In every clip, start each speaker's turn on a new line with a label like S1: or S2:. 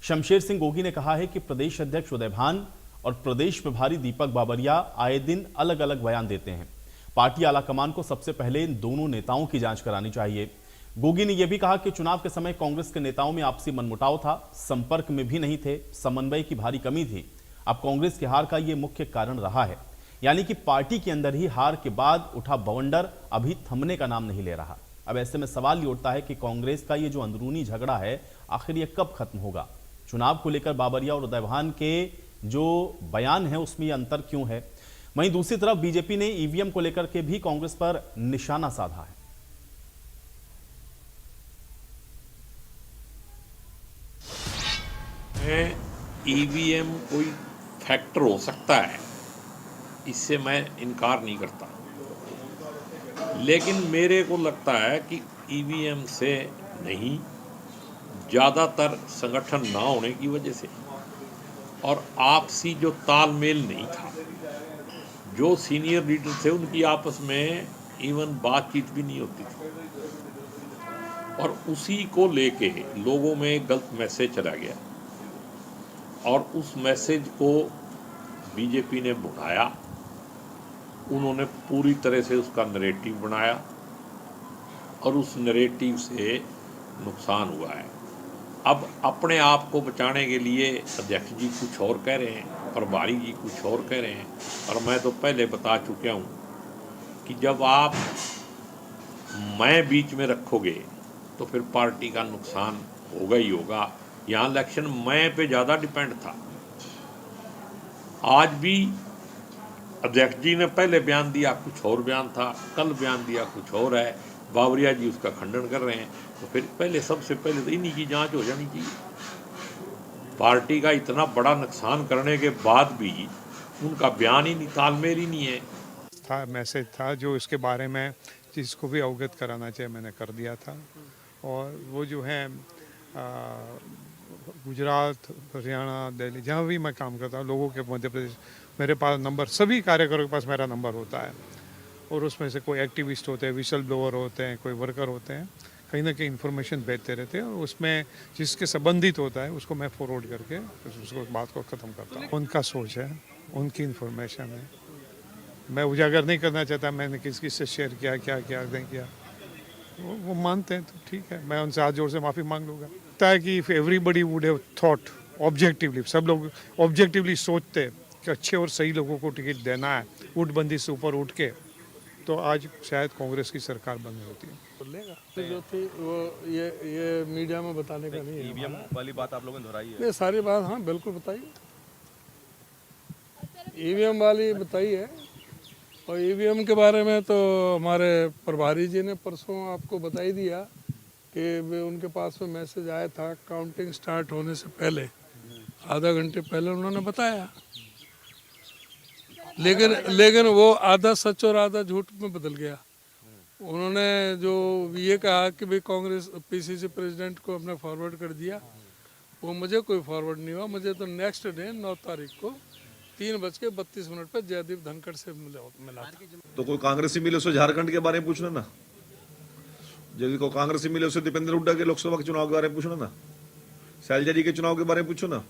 S1: शमशेर सिंह गोगी ने कहा है कि प्रदेश अध्यक्ष उदय भान और प्रदेश प्रभारी दीपक बाबरिया आए दिन अलग अलग बयान देते हैं। पार्टी आलाकमान को सबसे पहले इन दोनों नेताओं की जांच करानी चाहिए। गोगी ने यह भी कहा कि चुनाव के समय कांग्रेस के नेताओं में आपसी मनमुटाव था, संपर्क में भी नहीं थे, समन्वय की भारी कमी थी। अब कांग्रेस की हार का यह मुख्य कारण रहा है, यानी कि पार्टी के अंदर ही हार के बाद उठा बवंडर अभी थमने का नाम नहीं ले रहा। अब ऐसे में सवाल ये उठता है कि कांग्रेस का ये जो अंदरूनी झगड़ा है आखिर ये कब खत्म होगा। चुनाव को लेकर बाबरिया और उदय भान के जो बयान है उसमें ये अंतर क्यों है। वहीं दूसरी तरफ बीजेपी ने ईवीएम को लेकर के भी कांग्रेस पर निशाना साधा
S2: है। ईवीएम कोई फैक्टर हो सकता है, इससे मैं इनकार नहीं करता, लेकिन मेरे को लगता है कि ईवीएम से नहीं, ज़्यादातर संगठन ना होने की वजह से और आपसी जो तालमेल नहीं था। जो सीनियर लीडर थे उनकी आपस में इवन बातचीत भी नहीं होती थी और उसी को लेके लोगों में गलत मैसेज चला गया और उस मैसेज को बीजेपी ने बुलाया। उन्होंने पूरी तरह से उसका नैरेटिव बनाया और उस नैरेटिव से नुकसान हुआ है। अब अपने आप को बचाने के लिए अध्यक्ष जी कुछ और कह रहे हैं, प्रभारी जी कुछ और कह रहे हैं, और मैं तो पहले बता चुका हूँ कि जब आप मैं बीच में रखोगे तो फिर पार्टी का नुकसान होगा ही होगा। यहाँ इलेक्शन मैं पे ज़्यादा डिपेंड था। आज भी अध्यक्ष जी ने पहले बयान दिया कुछ और बयान था, कल बयान दिया कुछ और है, बाबरिया जी उसका खंडन कर रहे हैं। तो फिर पहले सबसे पहले तो इन्हीं की जांच हो जानी चाहिए। पार्टी का इतना बड़ा नुकसान करने के बाद भी उनका बयान ही नहीं, तालमेल ही नहीं है।
S3: था मैसेज था जो इसके बारे में जिसको भी अवगत कराना चाहिए मैंने कर दिया था। और वो जो है गुजरात, हरियाणा, दिल्ली, जहाँ भी मैं काम करता हूँ, लोगों के मध्य प्रदेश, मेरे पास नंबर, सभी कार्यकर्ताओं के पास मेरा नंबर होता है। और उसमें से कोई एक्टिविस्ट होते हैं, विसल ब्लोअर होते हैं, कोई वर्कर होते हैं, कहीं ना कहीं इन्फॉर्मेशन भेजते रहते हैं और उसमें जिसके संबंधित होता है उसको मैं फॉरवर्ड करके उसको बात को ख़त्म करता हूँ। उनका सोच है, उनकी इन्फॉर्मेशन है, मैं उजागर नहीं करना चाहता मैंने किस किस से शेयर किया, क्या क्या नहीं किया। वो मानते हैं तो ठीक है, मैं उनसे हाथ जोड़ से माफ़ी मांग लूँगा। लगता है कि if everybody would have thought objectively, सब लोग ऑब्जेक्टिवली सोचते कि अच्छे और सही लोगों को टिकट देना है, ऊँटबंदी से ऊपर उठ के, तो आज शायद कांग्रेस की सरकार बन होती है।
S4: जो थी वो ये मीडिया में बताने का नहीं है।
S5: ईवीएम वाली बात आप लोगों ने दोहराई है।
S4: ये सारी बात हाँ बिल्कुल बताइए, ईवीएम वाली बताई है। और ईवीएम के बारे में तो हमारे प्रभारी जी ने परसों आपको बता ही दिया कि उनके पास में मैसेज आया था काउंटिंग स्टार्ट होने से पहले, आधा घंटे पहले उन्होंने बताया। लेकिन वो आधा सच और आधा झूठ में बदल गया। उन्होंने जो ये कहा कि भाई कांग्रेस पीसीसी प्रेसिडेंट को अपने फॉरवर्ड कर दिया, वो मुझे कोई फॉरवर्ड नहीं हुआ। मुझे तो नेक्स्ट डे 9 तारीख को 3:32 पर जयदीप धनखड़ से मिला था।
S6: तो कोई कांग्रेसी मिले उसे झारखंड के बारे में पूछना ना, यदि कोई कांग्रेसी मिले उसे दीपेंद्र हुड्डा के लोकसभा के चुनाव के बारे में पूछना ना, शैलजा जी के चुनाव के बारे में पूछो ना।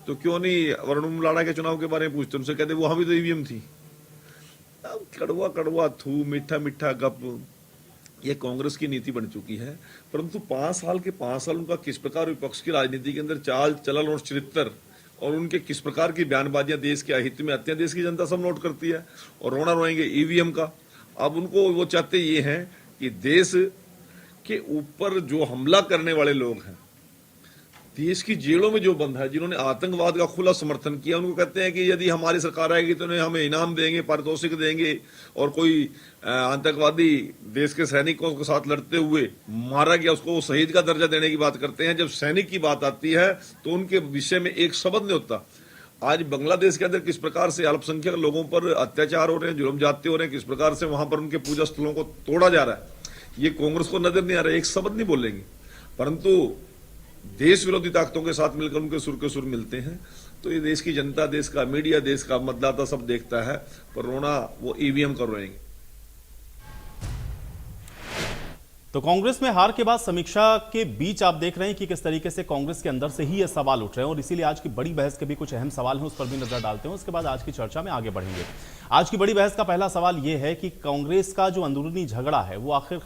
S6: तो क्यों नहीं वरुण लाड़ा के चुनाव के बारे में पूछते, उनसे कहते वहां भी तो ईवीएम थी। कड़वा कड़वा थू, मीठा मीठा गप, ये कांग्रेस की नीति बन चुकी है। परंतु 5 साल उनका किस प्रकार विपक्ष की राजनीति के अंदर चाल चलन और चरित्र और उनके किस प्रकार की बयानबाजियां देश के अहित में आती हैं, देश की जनता सब नोट करती है। और रोना रोएंगे ईवीएम का। अब उनको वो चाहते ये हैं कि देश के ऊपर जो हमला करने वाले लोग हैं, देश की जेलों में जो बंद है, जिन्होंने आतंकवाद का खुला समर्थन किया, उनको कहते हैं कि यदि हमारी सरकार आएगी तो हमें इनाम देंगे, पारितोषिक देंगे। और कोई आतंकवादी देश के सैनिकों के साथ लड़ते हुए मारा गया, उसको शहीद का दर्जा देने की बात करते हैं। जब सैनिक की बात आती है तो उनके विषय में एक शब्द नहीं होता। आज बांग्लादेश के अंदर किस प्रकार से अल्पसंख्यक लोगों पर अत्याचार हो रहे हैं, जुल्म जाते हो रहे हैं, किस प्रकार से वहां पर उनके पूजा स्थलों को तोड़ा जा रहा है, ये कांग्रेस को नजर नहीं आ रहा है। एक शब्द नहीं बोलेंगे, परंतु देश विरोधी ताकतों के साथ मिलकर उनके सुर के सुर मिलते हैं। तो ये देश की जनता, देश का मीडिया, देश का मतदाता सब देखता है, पर रोना वो ईवीएम कर रोएंगे।
S1: तो कांग्रेस में हार के बाद समीक्षा के बीच आप देख रहे हैं कि किस तरीके से कांग्रेस के अंदर से ही ये सवाल उठ रहे हैं और इसीलिए आज की बड़ी बहस के भी कुछ अहम सवाल हैं, उस पर भी नजर डालते हैं। उसके बाद आज की चर्चा में आगे बढ़ेंगे। आज की बड़ी बहस का पहला सवाल ये है कि कांग्रेस का जो अंदरूनी झगड़ा है वो आखिर